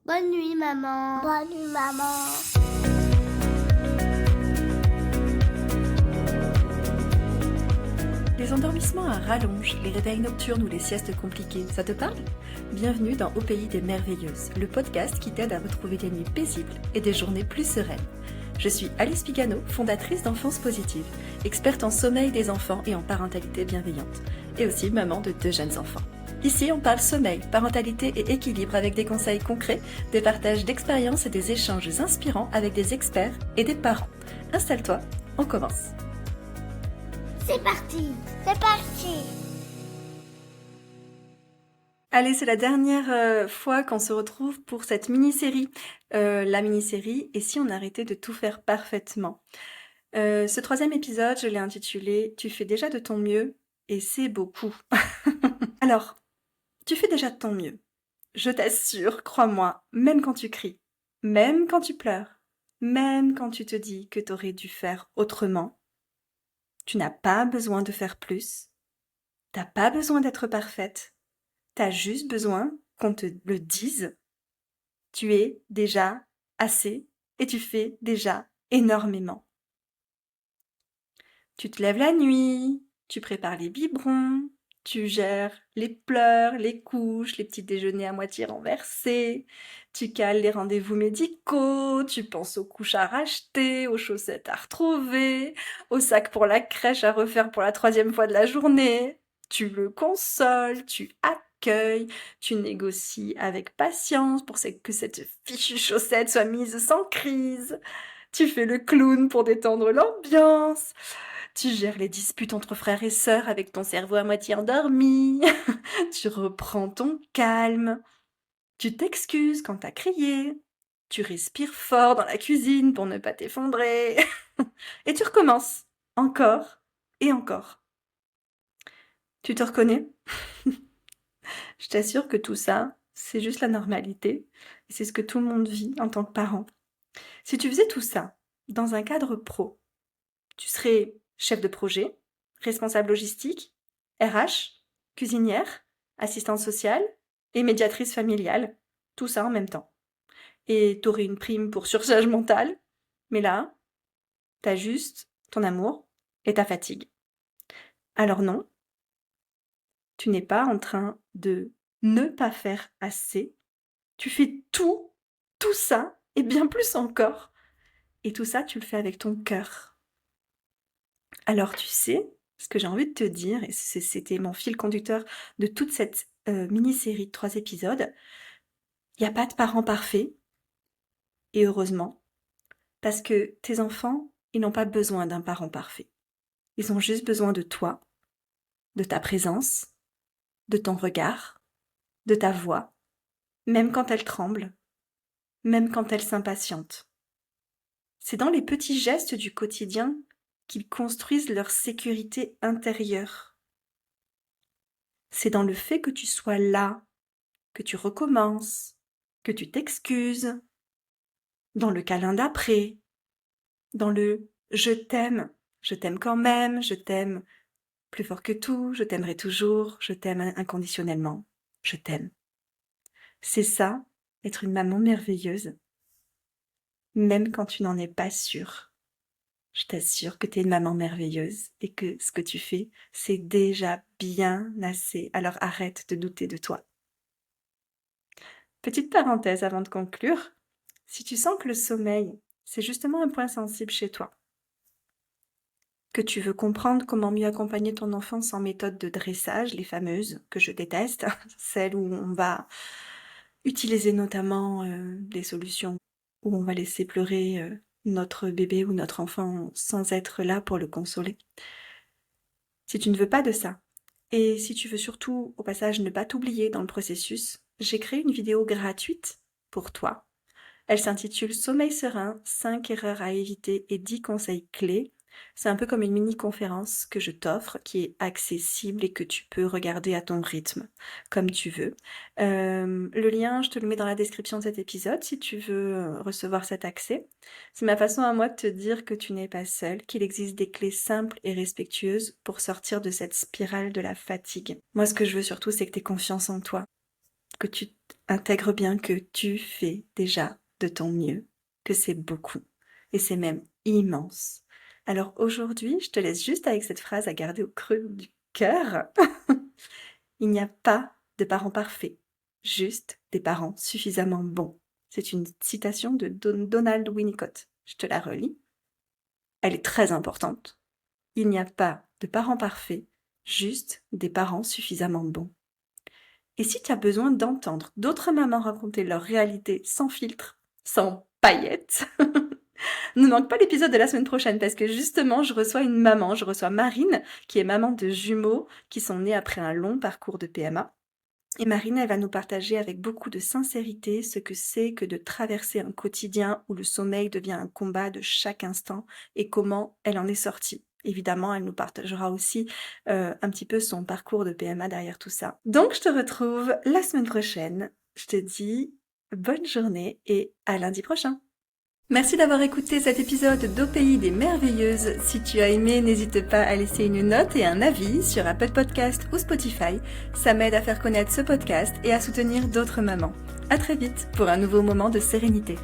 Bonne nuit, maman. Bonne nuit, maman. Les endormissements à rallonge, les réveils nocturnes ou les siestes compliquées, ça te parle ? Bienvenue dans Au pays des merveilleuses, le podcast qui t'aide à retrouver des nuits paisibles et des journées plus sereines. Je suis Alice Pigano, fondatrice d'Enfance Positive, experte en sommeil des enfants et en parentalité bienveillante, et aussi maman de 2 jeunes enfants. Ici, on parle sommeil, parentalité et équilibre avec des conseils concrets, des partages d'expériences et des échanges inspirants avec des experts et des parents. Installe-toi, on commence. C'est parti. C'est parti. Allez, c'est la dernière fois qu'on se retrouve pour cette mini-série. La mini-série « Et si on arrêtait de tout faire parfaitement ?» Ce 3e épisode, je l'ai intitulé « Tu fais déjà de ton mieux et c'est beaucoup ». Alors, tu fais déjà de ton mieux. Je t'assure, crois-moi, même quand tu cries, même quand tu pleures, même quand tu te dis que t'aurais dû faire autrement, tu n'as pas besoin de faire plus, t'as pas besoin d'être parfaite, t'as juste besoin qu'on te le dise. Tu es déjà assez et tu fais déjà énormément. Tu te lèves la nuit, tu prépares les biberons, tu gères les pleurs, les couches, les petits déjeuners à moitié renversés, tu cales les rendez-vous médicaux, tu penses aux couches à racheter, aux chaussettes à retrouver, au sac pour la crèche à refaire pour la 3e fois de la journée. Tu le consoles, tu accueilles, tu négocies avec patience pour que cette fichue chaussette soit mise sans crise. Tu fais le clown pour détendre l'ambiance. Tu gères les disputes entre frères et sœurs avec ton cerveau à moitié endormi. Tu reprends ton calme. Tu t'excuses quand t'as crié. Tu respires fort dans la cuisine pour ne pas t'effondrer. Et tu recommences. Encore et encore. Tu te reconnais ? Je t'assure que tout ça, c'est juste la normalité. Et c'est ce que tout le monde vit en tant que parent. Si tu faisais tout ça dans un cadre pro, tu serais chef de projet, responsable logistique, RH, cuisinière, assistante sociale et médiatrice familiale, tout ça en même temps. Et t'aurais une prime pour surcharge mentale, mais là, t'as juste ton amour et ta fatigue. Alors non, tu n'es pas en train de ne pas faire assez, tu fais tout ça, et bien plus encore. Et tout ça, tu le fais avec ton cœur. Alors tu sais, ce que j'ai envie de te dire, et c'était mon fil conducteur de toute cette mini-série de 3 épisodes, il n'y a pas de parents parfaits, et heureusement, parce que tes enfants, ils n'ont pas besoin d'un parent parfait. Ils ont juste besoin de toi, de ta présence, de ton regard, de ta voix, même quand elle tremble, même quand elle s'impatiente. C'est dans les petits gestes du quotidien qu'ils construisent leur sécurité intérieure. C'est dans le fait que tu sois là, que tu recommences, que tu t'excuses, dans le câlin d'après, dans le je t'aime quand même, je t'aime plus fort que tout, je t'aimerai toujours, je t'aime inconditionnellement, je t'aime. C'est ça, être une maman merveilleuse, même quand tu n'en es pas sûre. Je t'assure que tu es une maman merveilleuse et que ce que tu fais, c'est déjà bien assez, alors arrête de douter de toi. Petite parenthèse avant de conclure, si tu sens que le sommeil, c'est justement un point sensible chez toi, que tu veux comprendre comment mieux accompagner ton enfant sans méthode de dressage, les fameuses, que je déteste, celles où on va utiliser notamment des solutions où on va laisser pleurer notre bébé ou notre enfant sans être là pour le consoler. Si tu ne veux pas de ça, et si tu veux surtout, au passage, ne pas t'oublier dans le processus, j'ai créé une vidéo gratuite pour toi. Elle s'intitule « Sommeil serein, 5 erreurs à éviter et 10 conseils clés ». C'est un peu comme une mini-conférence que je t'offre, qui est accessible et que tu peux regarder à ton rythme, comme tu veux. Le lien, je te le mets dans la description de cet épisode si tu veux recevoir cet accès. C'est ma façon à moi de te dire que tu n'es pas seule, qu'il existe des clés simples et respectueuses pour sortir de cette spirale de la fatigue. Moi, ce que je veux surtout, c'est que tu aies confiance en toi, que tu intègre bien que tu fais déjà de ton mieux, que c'est beaucoup, et c'est même immense. Alors aujourd'hui, je te laisse juste avec cette phrase à garder au creux du cœur. Il n'y a pas de parents parfaits, juste des parents suffisamment bons. C'est une citation de Donald Winnicott. Je te la relis. Elle est très importante. Il n'y a pas de parents parfaits, juste des parents suffisamment bons. Et si tu as besoin d'entendre d'autres mamans raconter leur réalité sans filtre, sans paillettes, ne manque pas l'épisode de la semaine prochaine parce que justement, je reçois Marine, qui est maman de jumeaux qui sont nés après un long parcours de PMA. Et Marine, elle va nous partager avec beaucoup de sincérité ce que c'est que de traverser un quotidien où le sommeil devient un combat de chaque instant et comment elle en est sortie. Évidemment, elle nous partagera aussi un petit peu son parcours de PMA derrière tout ça. Donc, je te retrouve la semaine prochaine. Je te dis bonne journée et à lundi prochain. Merci d'avoir écouté cet épisode d'Au Pays des Merveilleuses. Si tu as aimé, n'hésite pas à laisser une note et un avis sur Apple Podcast ou Spotify. Ça m'aide à faire connaître ce podcast et à soutenir d'autres mamans. À très vite pour un nouveau moment de sérénité.